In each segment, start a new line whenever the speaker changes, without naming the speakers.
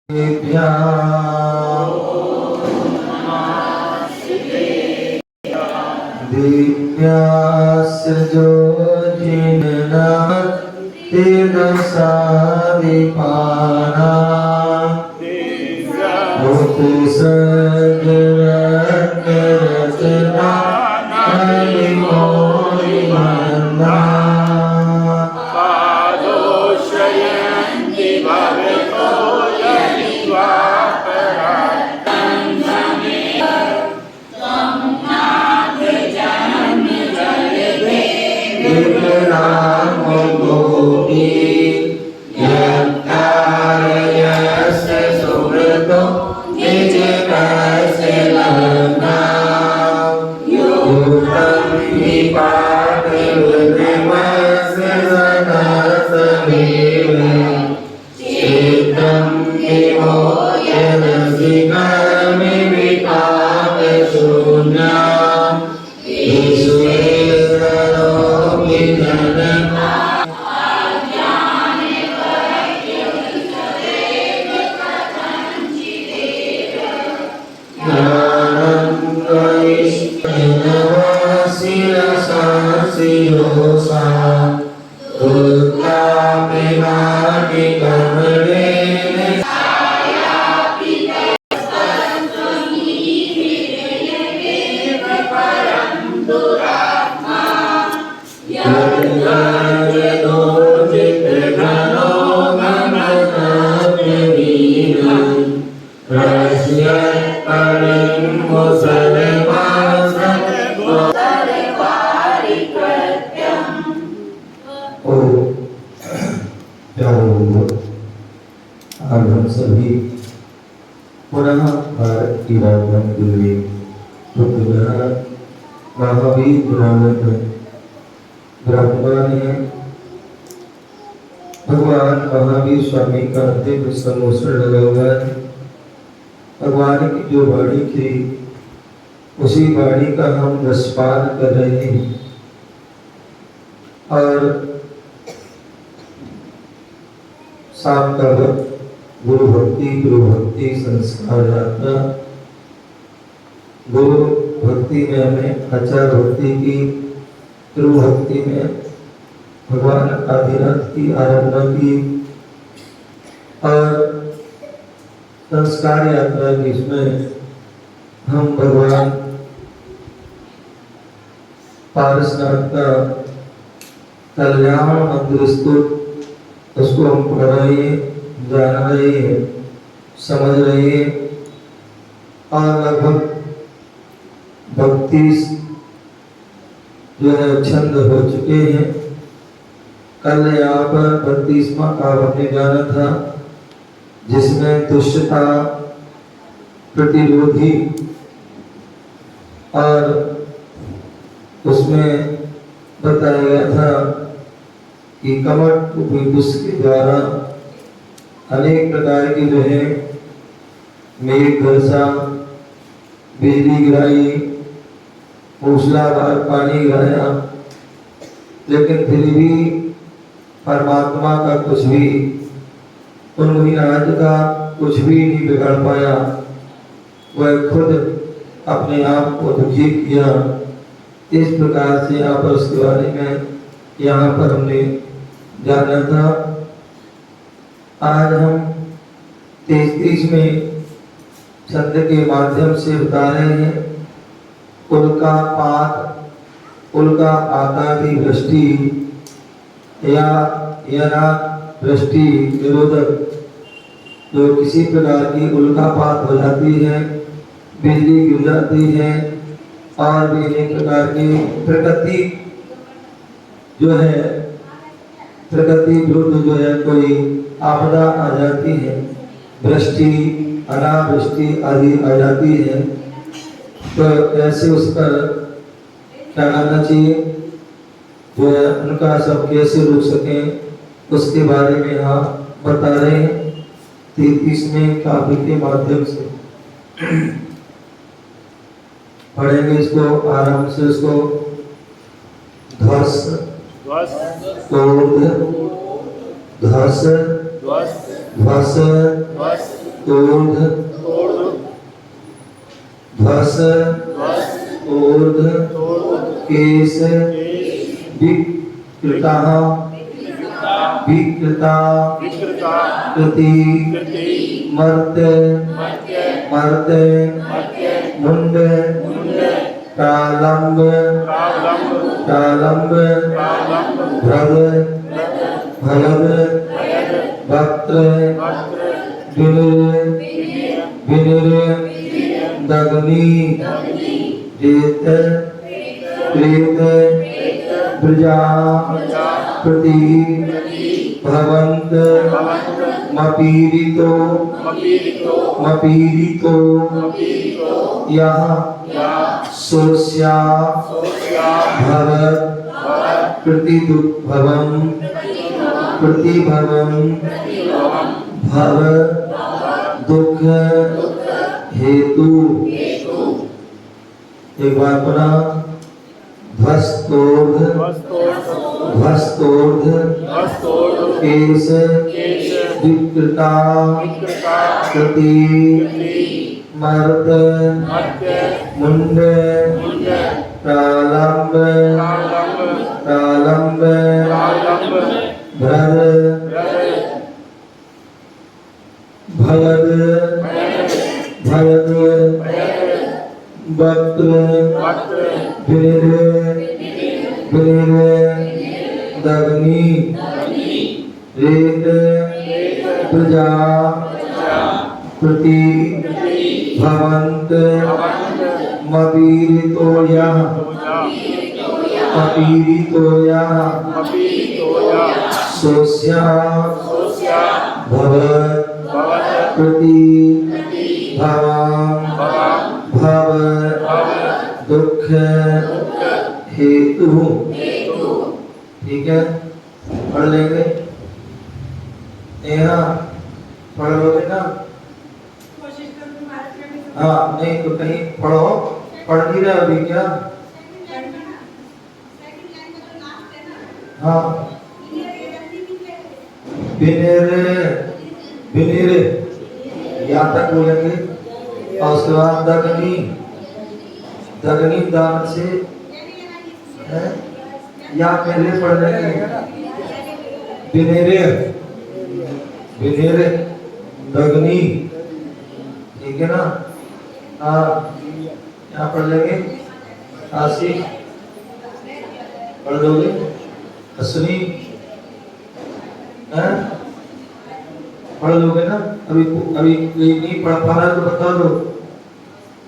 दिव्यास्य जोजिननाथ तेजसादिपाना मुक्ति सद्रत्नरचना हरिमोहिमन्ना
पादोषयन्ति भवतो
आज हम सभी पुनः भारत की राजधानी दिल्ली महावीर ग्राम में विराजमान है। भगवान महावीर स्वामी का दिव्य सम्मोहन लगा हुआ है। भगवान की जो वाणी थी उसी वाणी का हम रसपान कर रहे हैं और शाम का वक्त गुरु भक्ति संस्कार यात्रा। गुरु भक्ति में हमें आचार भक्ति की, गुरु भक्ति में भगवान आदिनाथ की आराधना की और संस्कार यात्रा की, इसमें हम भगवान पारसनाथ का कल्याण मंत्र स्तुत उसको हम पढ़ रहे हैं, जान रहे हैं, समझ रहे हैं और लगभग 32 जो है छंद हो चुके हैं। कल यहाँ पर 32वां काव्य हमने जाना था जिसमें दुष्टता, प्रतिरोधी और उसमें बताया गया था कि कमट विदुष के द्वारा अनेक प्रकार की जो है मेघ वर्षा, बिजली गिराई, मूसलाधार पानी गिराया, लेकिन फिर भी परमात्मा का कुछ भी उन्मूलन का कुछ भी नहीं बिगाड़ पाया। वह खुद अपने आप को दुखी किया। इस प्रकार से यहाँ पर उसके बारे में यहाँ पर हमने जाना था। आज हम 33वें छंद के माध्यम से बता रहे हैं उल्का पातादि वृष्टि या यना वृष्टि निरोधक। जो किसी प्रकार की उल्कापात हो जाती है, बिजली गिर जाती है और भी अनेक प्रकार की प्रकृति जो है, प्रकृति विरुद्ध जो है कोई आपदा आ जाती है, वृष्टि अनावृष्टि आदि आ जाती है, तो ऐसे उस पर क्या करना चाहिए, जो है उनका सब कैसे रोक सकें उसके बारे में हम बता रहे हैं 33वें काव्य के माध्यम से। पढ़ेंगे इसको आराम से। इसको ध्वस ध्वस ध्वस ऊर्ध ध्वस ऊर्ध केश विकृता विकृता कृति मर्त्य मर्त्य मुंड प्रालंब प्रालंब भ्रद भयद वक्त्र विनिर विनिर दग्नि रेत प्रेत प्रजा प्रति भवंत मपीरितो मपीरितो यह सोस्या भवत प्रतिदुर्भवं प्रतिभवं भव दुख हेतु। एक बार पुनः ध्वस्तोर्ध ध्वस्तोर्ध केश विकृता कृति मर्द मुंड प्रालंब प्रालंब भ्रद भयद भयद वक्त्र विनिर विनिर दग्नि रेत प्रजा प्रति भवंत मपीरितोया मपीरितोया सोस्या भवत प्रति भवं भव दुख हेतु। ठीक है, पढ़ लेंगे। यहाँ पढ़ लोगे ना? हाँ, नहीं तो कहीं पढ़ो, पढ़ नहीं रहे अभी क्या? हाँ, बिनेरे बिनेरे यहाँ तक बोलेंगे और उसके बाद दग्नि दग्नि दान से है या पहले पढ़ लेंगे बिनेरे बिनेरे दग्नि। ठीक है ना? हाँ, यहाँ पढ़ लेंगे। आशी पढ़ लोगे? अश्विनी पढ़ लोगे ना? अभी अभी नहीं पढ़ पा रहा तो बता दो।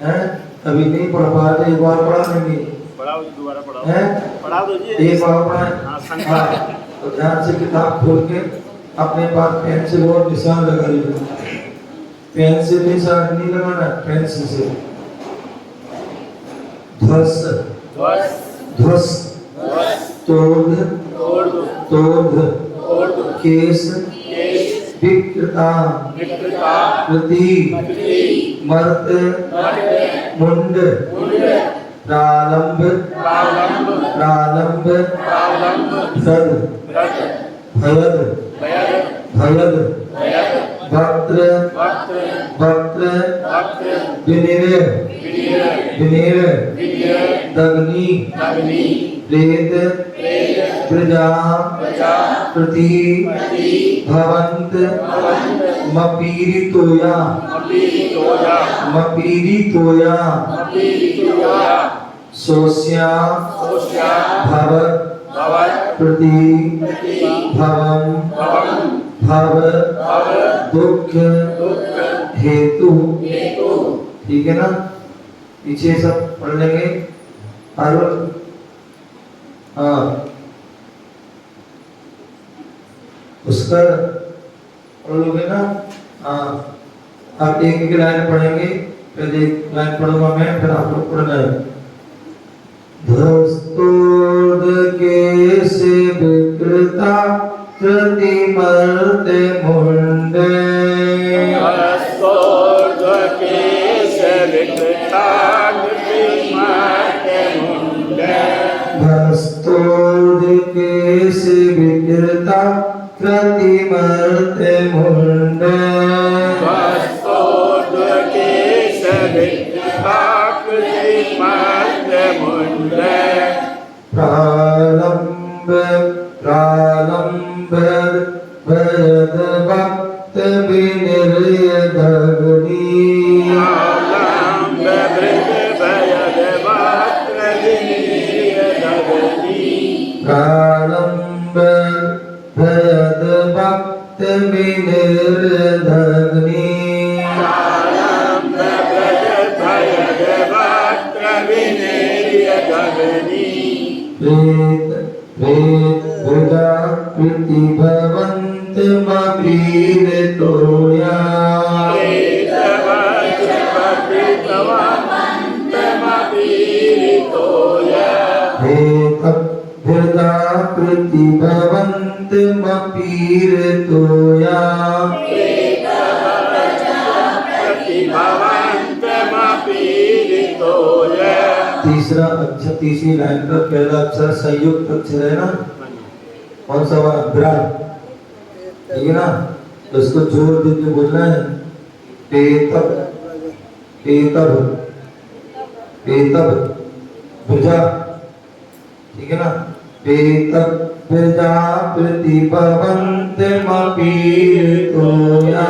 हैं? अभी नहीं पढ़ पा रहे, एक बार पढ़ा देंगे।
पढ़ाओ जी, दोबारा पढ़ाओ।
हैं?
पढ़ा दो जी।
एक बार पढ़ाएं। हाँ, तो ध्यान से किताब खोल के अपने पास पेंसिल और निशान लगा लीजिए। पेन से निशान नहीं लगाना, पेंसिल से। ध्वस ध्वस तोर्ध तोर्ध केश विकृता कृति मर्त्य मुंड प्रालंब प्रालंब भ्रद भयद भयद वक्त्र वक्त्र विनिर विनिर दग्नि प्रेत प्रजा प्रति भवंत मपीरितोया मपीरितोया सोस्या भवत प्रति भवं भव दुख हेतु। ठीक है ना? पीछे सब पढ़ लेंगे। हाँ, उसका पढ़ लोगे ना? हाँ, आप एक एक लाइन पढ़ेंगे। पहले एक लाइन पढ़ूंगा मैं, फिर आप लोग पढ़ना है। ध्वस्तोर्ध केश विकृता कृति मर्त्य मुंड
ध्वस्तोर्ध केश विकृता कृति मर्त्य मुंड
ध्वस्तोर्ध केश विकृता कृति मर्त्य मुंड
ध्वस्तोर्ध
प्रालंब प्रालंब भयद भक्त विनिर्यदग्नि प्रालंब भयद भक्त विनिर्यदग्नि प्रेत प्रेत प्रजाकृति भवन्त मपीर तोया प्रेत प्रजाकृति भवन्त मपीर तोया तीसरा अक्षर तीसरी लाइन का पहला अक्षर संयुक्त अक्षर है ना, कौन सा वाला विराट, ठीक है ना, तो इसको जोर देके बोलना है पेतब पेतब पेतब प्रजा, ठीक है ना, पेतब प्रजा प्रतिभवन्त मपीर तोया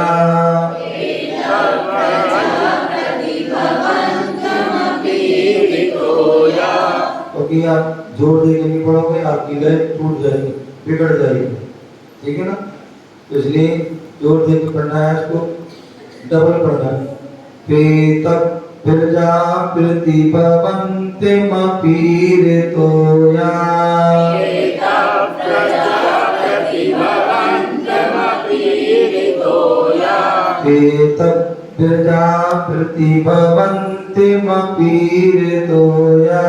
क्योंकि आप जोर देके नहीं पढ़ोगे आपकी लय टूट जाएगी, बिगड़ जाएगी, ठीक है ना, तो इसलिए जोर देके पढ़ना है, इसको डबल पढ़ना है। पेतब प्रजा प्रतिभवन्त मपीर तोया पेतब प्रजा प्रतिभवन्त मपीर तोया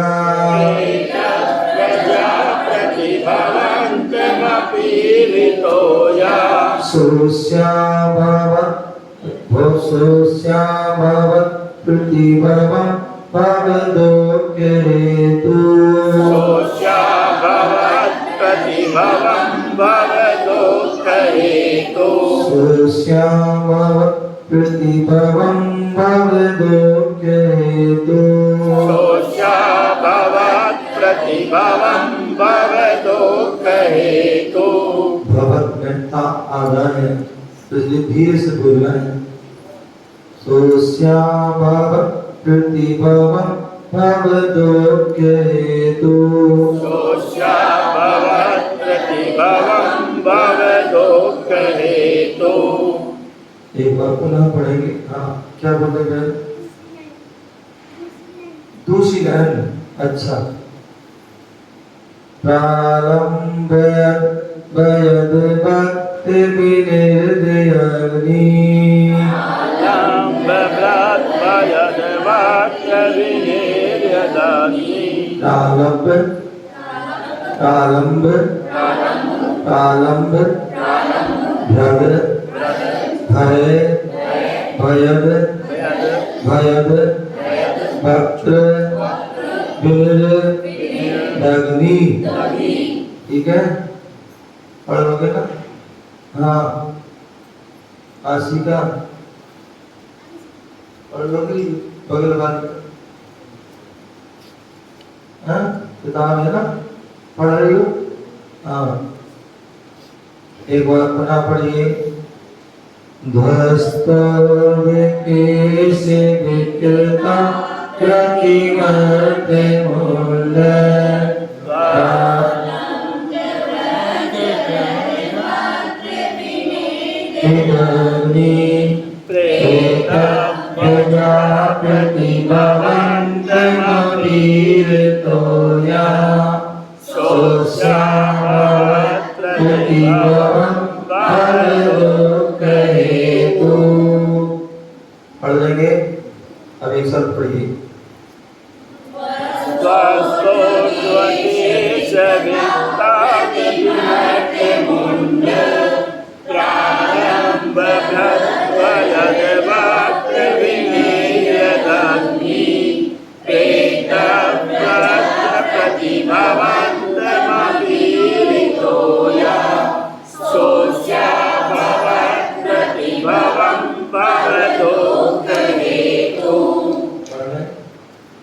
सोस्याभवत् प्रतिभवं भवदोक्य हेतु सोस्याभवत् प्रतिभवं भवदोक्य हेतु भवत में ता आधा है, तो इसलिए धीरे से बोलना है। सोस्याभवत् प्रतिभवं भवदोक्य हेतु एक बार पुनः पढ़ेंगे। हाँ क्या बोलते हैं, दूसरी लाइन, अच्छा प्रारंभ भयद भक्त विनिर्यदग्नि प्रालंब प्रालंब प्रालंब भ्रद भय भयद भयद भक्त विनिर्यदग्नि, ठीक है, पढ़ लोगे ना, हाँ आशिका पढ़ लोगी बगल वाली, हाँ किताब है ना, पढ़ रही हो, हाँ एक बार पुनः पढ़िए। ध्वस्त से विकृता प्रतिमत मूल्य प्रजा प्रतिभवन्त मपीर तोया सोस्याभवत् प्रतिभवं भवदोक्य हेतु। पढ़ लेंगे, अब एक साथ पढ़िए।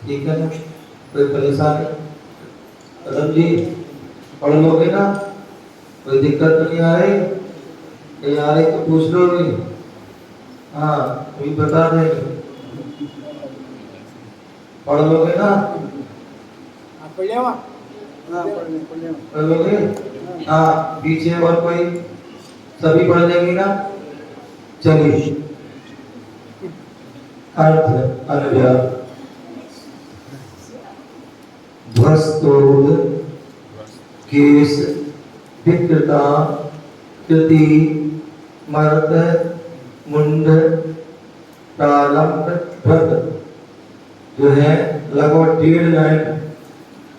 ठीक है ना, कोई परेशानी? कदम जी पढ़ लोगे ना, कोई दिक्कत तो नहीं आ रही? नहीं आ रही तो पूछ लो भी। हाँ अभी बता देंगे, पढ़ लोगे ना? पढ़ लोगे? हाँ पीछे और कोई सभी पढ़ लेंगे ना? चलिए अर्थ अनव्याय ध्वस्तोद केश विकृता कृति मर्द मुंड प्रालंब भ्रत जो है लगभग 1.5 लाइन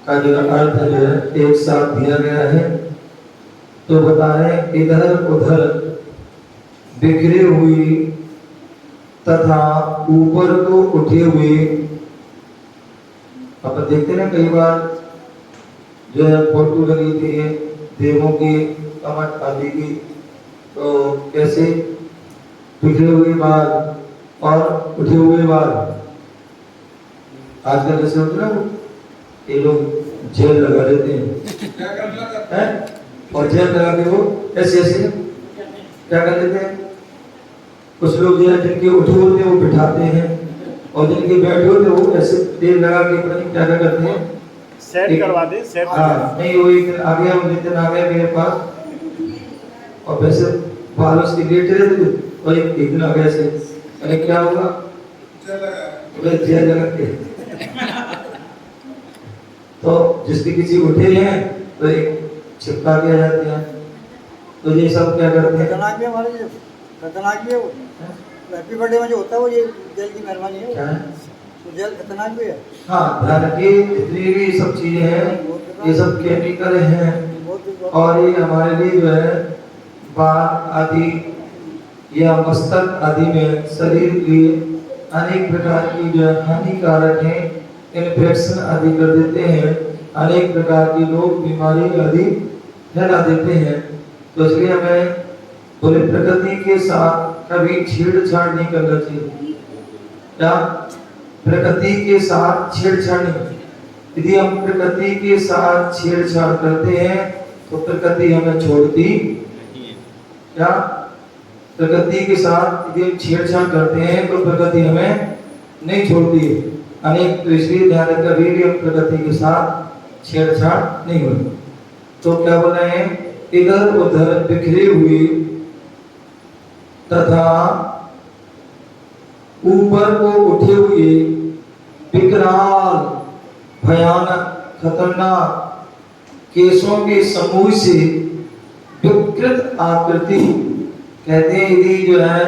का जो अर्थ जो है एक साथ दिया गया है। तो बताएं इधर उधर बिखरे हुए तथा ऊपर को उठे हुए। अब देखते ना कई बार जो है फोटो लगी थी देवों की कमर आदि की, तो कैसे बिखरे हुए बाल और उठे हुए बाल। आजकल जैसे होते ना ये लोग जेल लगा लेते हैं और जेल लगा के वो ऐसे ऐसे क्या कर लेते हैं। कुछ लोग जो है जिनके उठे होते हैं वो बिठाते हैं और जिनके बैठे होते हैं वो ऐसे तेल लगा के पता नहीं क्या क्या करते हैं,
सेट करवा दे सेट।
हाँ नहीं वो एक दिन आ गया, वो दिन आ गया मेरे पास और वैसे बाल उसके लेटे रहते थे और एक दिन आ गया ऐसे, अरे क्या होगा जेल लगा के। तो जिसके किसी उठे हैं तो एक चिपका के आ जाते हैं। तो ये सब क्या करते हैं,
खतरनाक भी हमारे जो खतरनाक भी है वो हैप्पी बर्थडे में जो होता है वो ये जेल की मेहरबानी है।
क्या है?
तो जेल खतरनाक भी है।
हाँ ध्यान रखिए जितनी भी सब चीजें हैं ये सब केमिकल हैं और ये हमारे लिए जो है बाल आदि या मस्तक आदि में शरीर के अनेक प्रकार की जो है हानिकारक हैं, इन्फेक्शन आदि कर देते हैं, अनेक प्रकार की लोग बीमारी आदि फैला देते हैं। तो इसलिए हमें बोले प्रकृति के साथ कभी छेड़छाड़ नहीं करना चाहिए। क्या? प्रकृति के साथ छेड़छाड़ नहीं। यदि हम प्रकृति के साथ छेड़छाड़ करते हैं तो प्रकृति हमें छोड़ती क्या? प्रकृति के साथ यदि हम छेड़छाड़ करते हैं तो प्रकृति हमें नहीं छोड़ती है। अनेक तो इसलिए ध्यान रखकर कभी भी हम प्रकृति के साथ छेड़छाड़ नहीं होती। तो क्या बोल रहे हैं, इधर उधर बिखरे हुए तथा ऊपर को उठे हुए विकराल भयानक खतरनाक केशों के समूह से विकृत आकृति। कहते हैं यदि जो है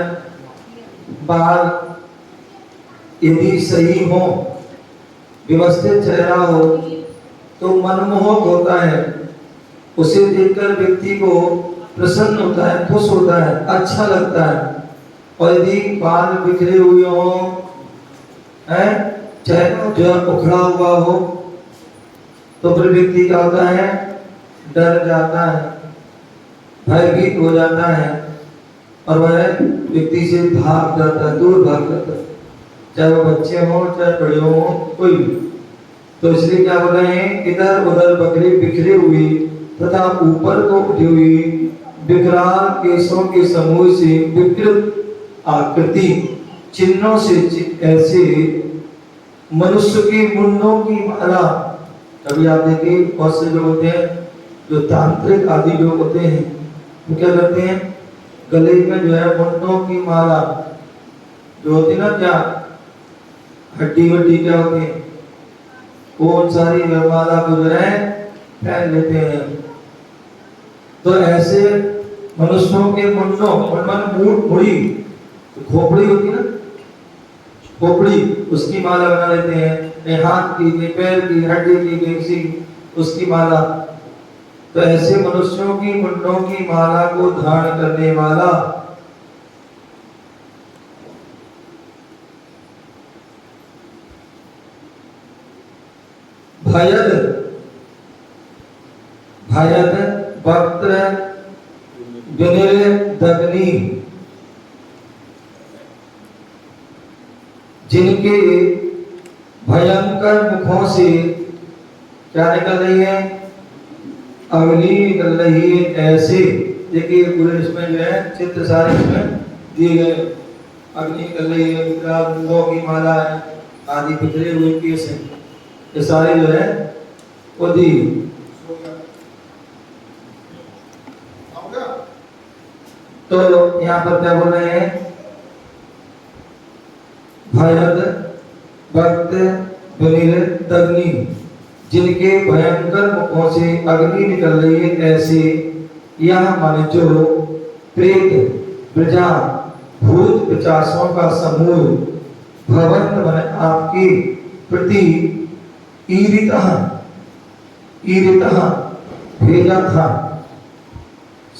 बाल यदि सही हो, व्यवस्थित चेहरा हो तो मनमोहक होता है, उसे देखकर व्यक्ति को प्रसन्न होता है, खुश होता है, अच्छा लगता है। और यदि बाल बिखरे हुए हो है चेहरा जो उखड़ा हुआ हो तो फिर व्यक्ति क्या होता है, डर जाता है, भयभीत हो जाता है और वह व्यक्ति से भाग जाता है, दूर भाग जाता है, चाहे वो बच्चे हो चाहे बड़े हो कोई भी। तो इसलिए क्या बोल रहे हैं, इधर उधर बकरे बिखरे हुए तथा ऊपर को उठी हुई विकराल केशों के समूह से विकृत आकृति चिन्हों से ऐसे मनुष्य के मुंडों की माला। कभी आप देखिए बहुत से लोग होते हैं जो तांत्रिक आदि लोग होते हैं वो क्या करते हैं, गले में जो है मुंडों की माला जो होती ना, क्या हड्डी वड्डी क्या होती है, वो उन सारी माला को जो है पहन लेते हैं। तो ऐसे मनुष्यों के मुंडों मुड़ी खोपड़ी होती ना, खोपड़ी उसकी माला बना लेते हैं, हाथ की पैर की हड्डी की किसी उसकी माला। तो ऐसे मनुष्यों की मुंडों की माला को धारण करने वाला भयद भयद वक्त्र दग्नि जिनके भयंकर मुखों से क्या निकल रही है? अग्नि निकल रही है ऐसे। देखिए पूरे इसमें जो है चित्र सारे इसमें दिए गए। अग्नि निकल रही है, विकराल की माला है, आदि पिछले हुए केस हैं, ये सारे जो है वो दी। तो यहाँ पर क्या बोल रहे हैं? भयद भक्त अग्नि, जिनके भयंकर मुखों से अग्नि निकल रही है ऐसे, यह माने जो प्रेत प्रजा भूत पिशाचों का समूह भवन मन आपके प्रति ईरितः भेजा था।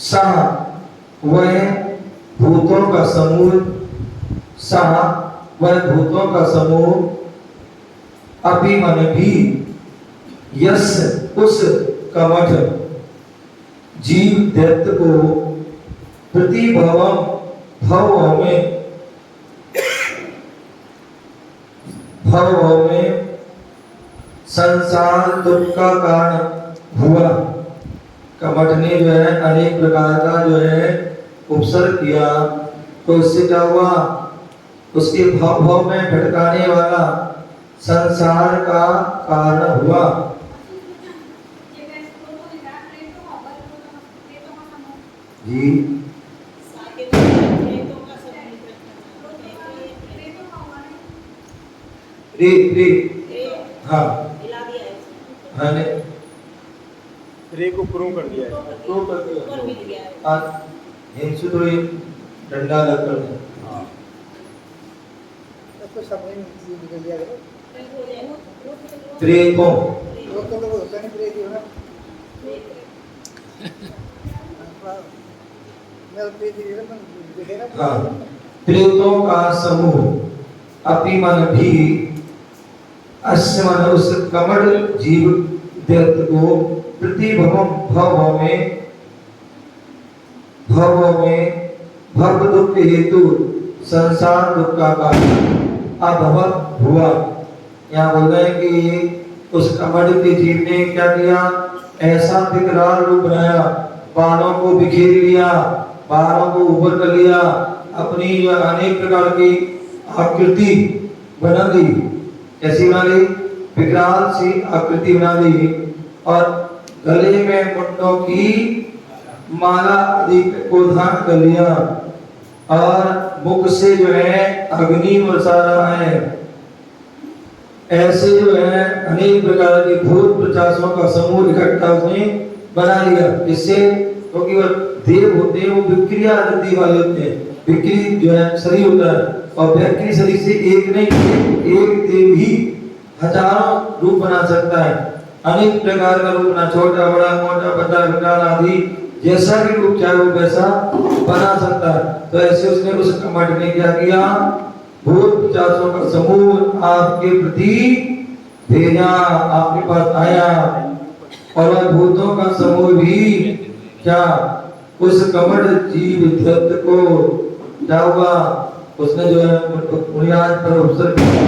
सा वह भूतों का समूह, सा वह भूतों का समूह अभी मन भी यस उस कमठ जीव दैत्य को प्रति भव में संसार दुख का कारण हुआ। कमठ ने जो है अनेक प्रकार का जो है उपसर्ग किया, तो इससे क्या हुआ? उसके भाव में भटकाने वाला संसार का कारण हुआ। जी रे हाँ हाँ ने
रे को प्रो कर दिया है।
तो कर दिया हिंसु तो ये डंडा लगकर
हाँ
उसको समझ में निकल दिया करो।
प्रेतों
वो तो लोग होता नहीं प्रेत होना। मैं प्रेत ही है, मैं देखे ना।
हाँ, प्रेतों का समूह अभिमन भी अस्य मन उस कमल जीव दैत्य को प्रति भव में भव दुख हेतु संसार दुख का कारण अभव हुआ। यहाँ बोल रहे हैं कि उस कमल के जीव ने क्या किया? ऐसा विकराल रूप बनाया, बालों को बिखेर लिया, बालों को ऊपर कर लिया, अपनी अनेक प्रकार की आकृति बना दी। कैसी बना ली? विकराल सी आकृति बना दी, और गले में मुंडों की माला आदि को धारण कर लिया, और मुख से जो है अग्नि बरसा रहा है। ऐसे जो है अनेक प्रकार के भूत पिशाचों का समूह इकट्ठा उसने बना लिया। इससे क्योंकि वह देव होते हैं, वो विक्रिया आकृति वाले होते हैं। विक्री जो है शरीर होता है, और विक्री शरीर से एक नहीं एक देव ही हजारों रूप बना सकता है। अनेक प्रकार का रूप बना, छोटा बड़ा मोटा पतला विकराल आदि जैसा भी रूप चाहे वो वैसा बना सकता है। तो ऐसे उसने उस कमठ ने क्या किया? भूत पिशाचों का समूह आपके प्रति भेजा, आपके पास आया, और वह भूतों का समूह भी क्या उस कमठ जीव दैत्य को क्या हुआ? उसने जो है बुनियाद पर उपसर्ग किया,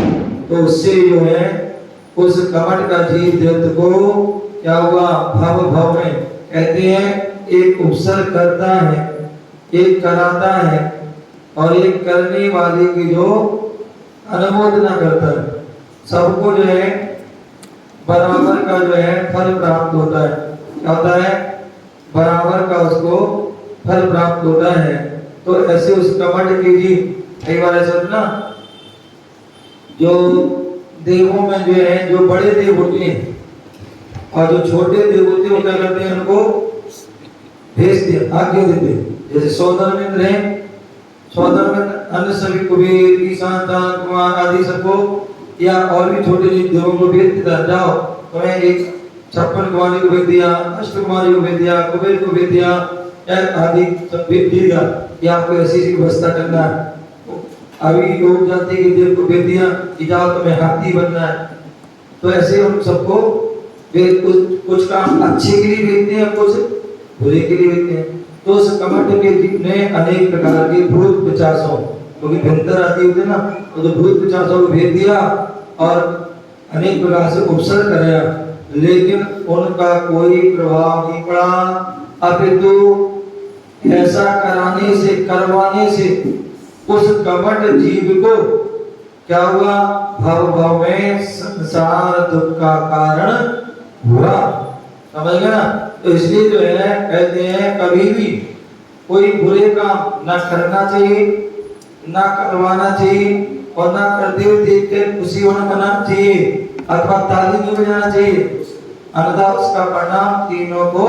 तो उससे जो है उस कमठ का जीव दैत्य को क्या हुआ? भव में कहते हैं एक उपसर्ग करता है, एक कराता है, और एक करने वाले की जो अनुमोदना करता है। सबको जो है बराबर का जो है फल प्राप्त होता है। क्या होता है? बराबर का उसको फल प्राप्त होता है। तो ऐसे उस कमठ की जी कई बार ऐसा होता ना, जो देवों में जो है जो बड़े देव होते हैं और जो छोटे देव होते हैं, वो क्या करते हैं? उनको भेजते, आज्ञा देते। जैसे सौधर्मेंद्र है, सौधर्मेंद्र अन्य सभी कुबेर ईशान कुमार आदि सबको, या और भी छोटे देवों को भेज देता, जाओ तुम्हें एक 56 कुमारी को भेज दिया, अष्ट कुमारी को भेज दिया, कुबेर को भेज दिया, आदि सब भेज दिया कि आपको ऐसी व्यवस्था करना है। अभी लोग जाते कि देव को भेज दिया कि जाओ तुम्हें हाथी बनना है। तो ऐसे उन सबको कुछ काम अच्छे के लिए भेजते हैं, कुछ बुरे के लिए भेजते हैं। तो उस कमठ के जितने अनेक प्रकार के भूत पिशाचों, क्योंकि भितर आदि होते ना, तो भूत पिशाचों को भेज दिया और अनेक प्रकार से उपसर्ग कराया। लेकिन उनका कोई प्रभाव नहीं पड़ा, अपितु ऐसा कराने से करवाने से उस कपट जीव को क्या हुआ, भव भव में संसार दुख का कारण हुआ। समझ गए ना? तो इसलिए जो है कहते हैं कभी भी कोई बुरे काम ना करना चाहिए, ना करवाना चाहिए, और ना करते हुए देख कर खुशी होना मनाना चाहिए, अथवा ताली नहीं बजाना चाहिए, अन्यथा उसका परिणाम तीनों को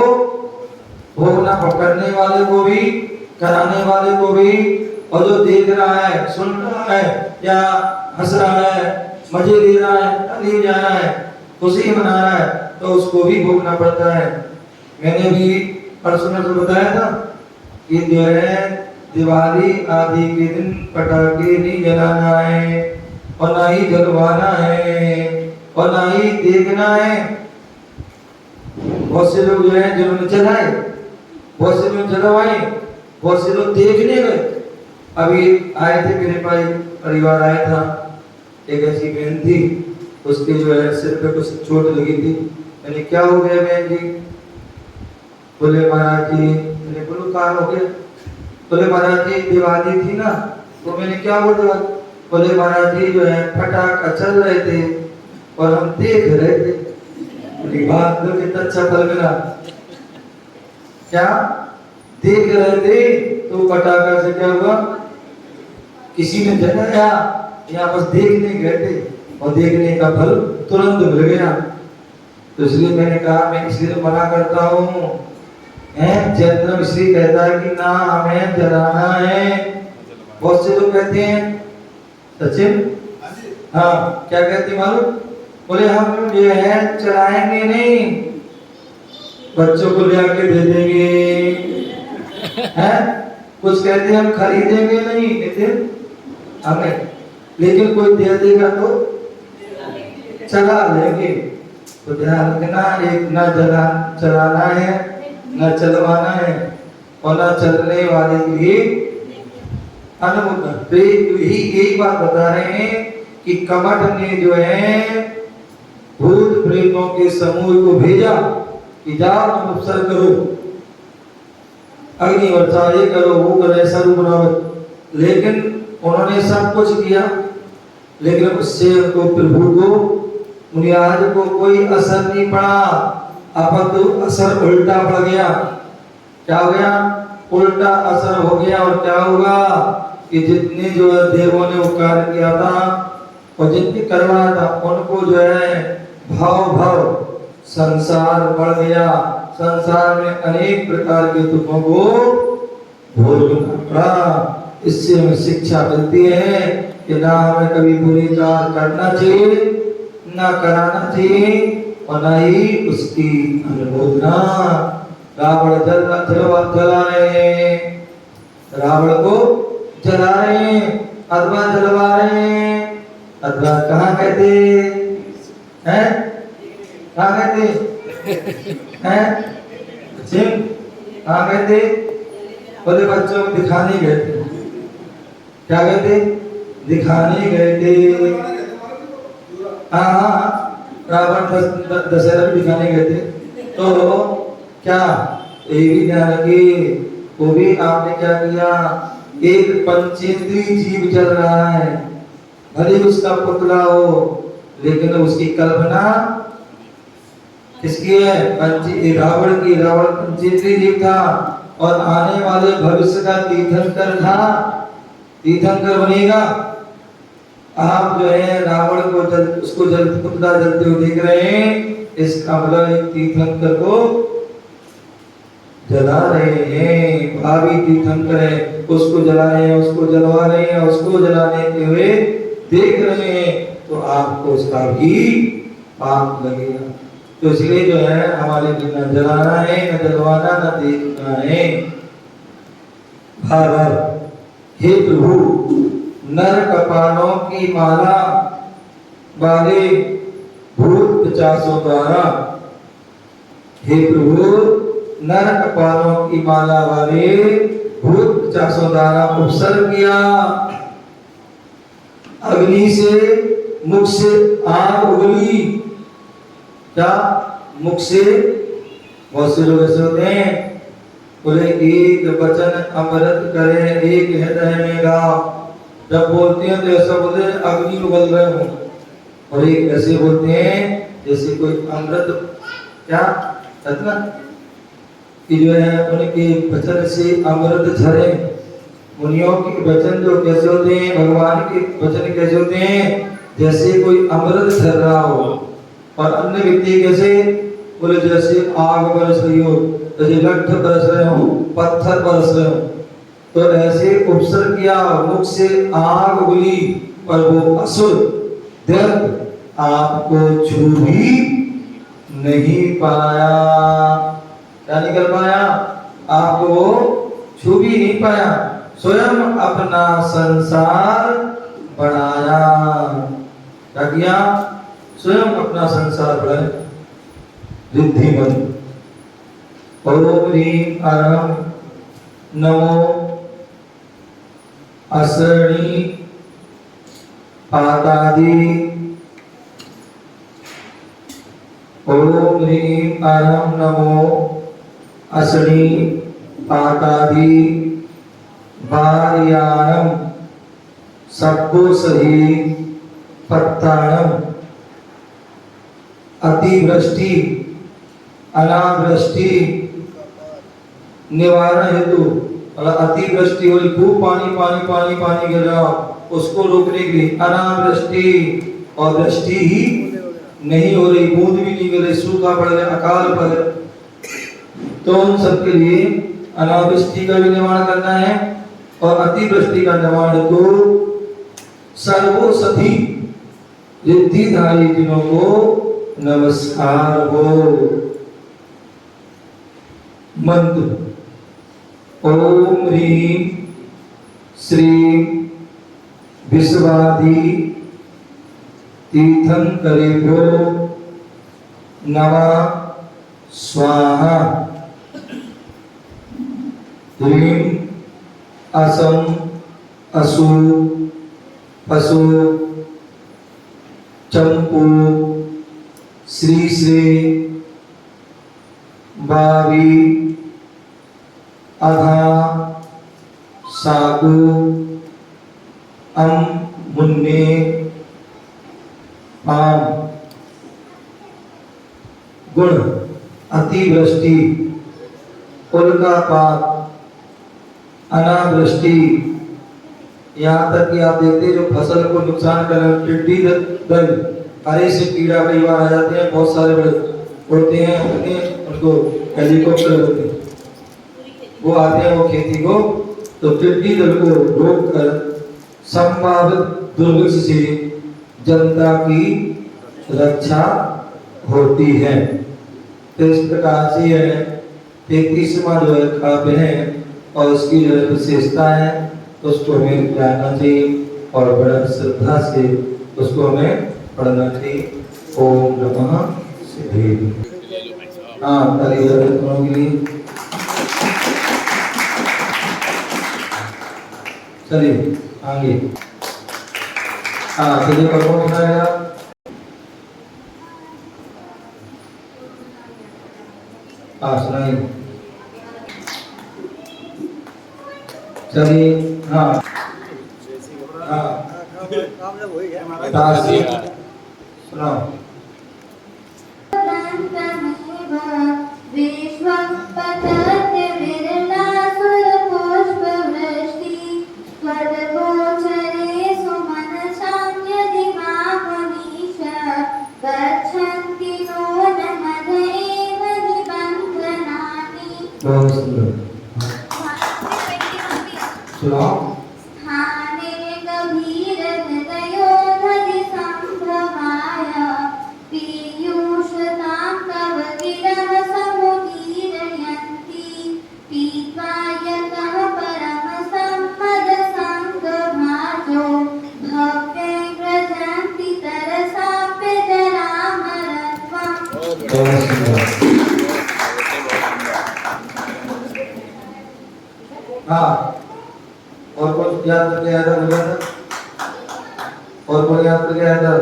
भोगना, पकड़ने वाले को भी, कराने वाले को भी, और जो देख रहा है, सुन रहा है या हंस रहा है, मजे ले रहा है, ताली बजा रहा है, खुशी मना रहा है, तो उसको भी भोगना पड़ता है। मैंने भी परसों में तो बताया था कि जो है दिवाली आदि के दिन पटाखे नहीं जलाना है, और ना ही जलवाना है, और ना ही देखना है। बहुत से लोग जो है जिन्होंने जलाए, बहुत से लोग जलवाए, बहुत से लोग देखने गए। अभी आए थे मेरे परिवार आया था, एक ऐसी बहन थी, उसके जो है सिर पे कुछ चोट लगी थी। मैंने क्या हो गया बहन जी? बोले महाराज जी, मैंने बोलो क्या हो गया? बोले महाराज जी दिवाली थी ना, तो मैंने क्या बोला? बोले महाराज जी जो है पटाखा चल रहे थे और हम देख रहे थे। बात तो कितना अच्छा फल मिला। क्या देख रहे थे तो पटाखा से क्या हुआ? किसी ने जलाया या बस देखने गए थे और देखने का फल तुरंत मिल गया। तो इसलिए मैंने कहा, मैं इसलिए मना करता हूँ, जन्म इसलिए कहता है कि ना हमें जलाना है। बहुत से लोग कहते हैं, सचिन हाँ क्या कहते मालूम? बोले हम जो है चलाएंगे नहीं, बच्चों को ले आके दे देंगे, हैं? कुछ कहते हैं हम खरीदेंगे नहीं, लेकिन हमें, लेकिन कोई दे देगा तो चला लेंगे। तो ध्यान रखना, एक ना चलाना है, ना चलवाना है, और ना चलने वाले की अनुमति। यही बात बता रहे हैं कि कमठ ने जो है भूत प्रेतों के समूह को भेजा कि जाओ तुम उपसर्ग करो, अग्नि वर्षा, ये करो वो करो, ऐसा रूप बनाओ। लेकिन उन्होंने सब कुछ किया, लेकिन उससे उनको प्रभु को, मुनियाज को कोई असर नहीं पड़ा। अपितु असर उल्टा पड़ गया। क्या हो गया? उल्टा असर हो गया। और क्या होगा कि जितने जो देवों ने वो कार्य किया था और जितने करवाया था, उनको जो है भाव संसार बढ़ गया। संसार में अनेक प्रकार के दुखों को भोगना पड़ा। इससे हमें शिक्षा मिलती है कि ना हमें कभी बुरे कार्य करना चाहिए, ना कराना चाहिए, और ना ही उसकी अनुमोदना। रावण जला रहे हैं, रावण को जला रहे हैं, अथवा जलवा रहे हैं, अथवा कहाँ कहते हैं? कहाँ कहते हैं? कहाँ कहते? बोले बच्चों को दिखाने गए थे। क्या कहते? दिखाने गए थे। हाँ, रावण दशहरा भी दिखाने गए थे। तो क्या ये भी ध्यान रखिए, वो भी आपने क्या किया? एक पंचेंद्रीय जीव चल रहा है, भले उसका पुतला हो, लेकिन उसकी कल्पना किसकी है? रावण की। रावण पंचेंद्रीय जीव था और आने वाले भविष्य का तीर्थंकर था, तीर्थंकर बनेगा। आप जो है रावण को उसको पुतला जलते हुए देख रहे हैं, इसका मतलब एक तीर्थंकर को जला रहे हैं। भावी तीर्थंकर है, उसको जला रहे हैं, उसको जलवा रहे हैं, उसको जलाने के हुए देख रहे हैं, तो आपको उसका भी पाप लगेगा। तो इसलिए जो है हमारे न जलाना है, न जलवाना, न देखना है। हे प्रभु, नर कपालों की माला वाले भूत पिशाचों द्वारा, हे प्रभु, नर कपालों की माला वाले भूत पिशाचों द्वारा उपसर्ग किया। अग्नि से मुख से आग उगली। क्या? मुख से बहुत से लोग ऐसे होते हैं, बोले एक वचन अमृत करे एक हृदय में गाओ। जब बोलते हैं तो ऐसा बोलते हैं अग्नि उगल रहे हो, और एक ऐसे बोलते हैं जैसे कोई अमृत क्या कहते ना कि जो है उनके वचन से अमृत झरे। मुनियों के वचन जो कैसे होते हैं, भगवान के वचन कैसे होते हैं, जैसे कोई अमृत झर रहा हो। और अन्य व्यक्ति कैसे बोले, जैसे आग बरस रही हो, जैसे लट्ठ बरस रहे हो, पत्थर बरस रहे हो। तो ऐसे उपसर्ग किया, मुख से आग उगली पर वो असुर दैत्य आपको छू भी नहीं पाया। क्या नहीं कर पाया? आपको वो छू भी नहीं पाया। स्वयं अपना संसार बढ़ाया। क्या किया? स्वयं अपना संसार बढ़ाया। रिद्धिमंत ओम ह्रीं अरहं नमो असरणी पातादि। ओम ह्रीं अरहं नमो असरणी पातादि वार्याणं सब्बो सही पत्ताणं अतिवृष्टि अनावृष्टि निवारण हेतु। अतिवृष्टि हो, खूब पानी पानी पानी पानी गिर रहा, उसको रोकने के लिए अनावृष्टि, और वृष्टि ही नहीं हो रही, बूंद भी नहीं गिर रही, सूखा पड़ गया, अकाल पड़ गया, तो उन सबके लिए अनावृष्टि का भी निवारण करना है। और अतिवृष्टि का निवारण हेतु सर्वोसधि रिद्धिधारी जिनों को नमस्कार हो। मंत्र ओम ह्रीं श्रीं विश्वाधि तीर्थंकरेभ्यो नमः स्वाहा। ह्रीं असम असु पशु चंपू श्री श्री बावी अधा सागु अम मुन्ने आम। गुण अतिवृष्टि उल्कापात अनावृष्टि। यहाँ तक कि आप देखते हैं जो फसल को नुकसान कर रहे, टिड्डी दल हरे से कीड़ा कई बार आ जाते हैं, बहुत सारे बड़े उड़ते हैं, उनको हेलीकॉप्टर होते हैं, वो आते हैं वो खेती को, तो टिड्डी दल को रोक कर संभावित दुर्भिक्ष से जनता की रक्षा होती है। तो इस प्रकार से है 33वां जो है काव्य है, और उसकी जो है विशेषता है, उसको हमें जानना चाहिए और बड़ा श्रद्धा से उसको हमें पढ़ना चाहिए। ओम नमः शिवाय। हाँ, ताली बजाओ के लिए। चलिए आगे। हाँ, चलिए कौन सुनाएगा? हाँ, सुनाइए। चलिए। हाँ हाँ,
काम जब हो ही गया।
तासी सुनाओ। बहुत सुंदर। सुनाओ। हाँ, और कौन याद करके आया था? बोला था और कौन याद करके आया था?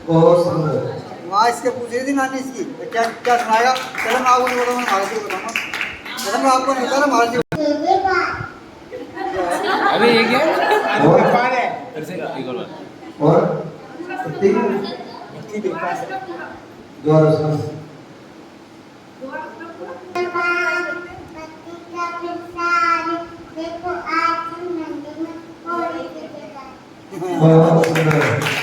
बहुत सुंदर।
वहाँ इसके पूछ रही थी नानी इसकी क्या क्या सुनाएगा। चलो मैं आपको नहीं बताऊंगा, महाराज जी को बताऊंगा। चलो मैं आपको नहीं बता रहा, महाराज जी
अभी ये क्या
और
फिर से एक और बार।
और तीन द्वारा सुन। बहुत सुंदर।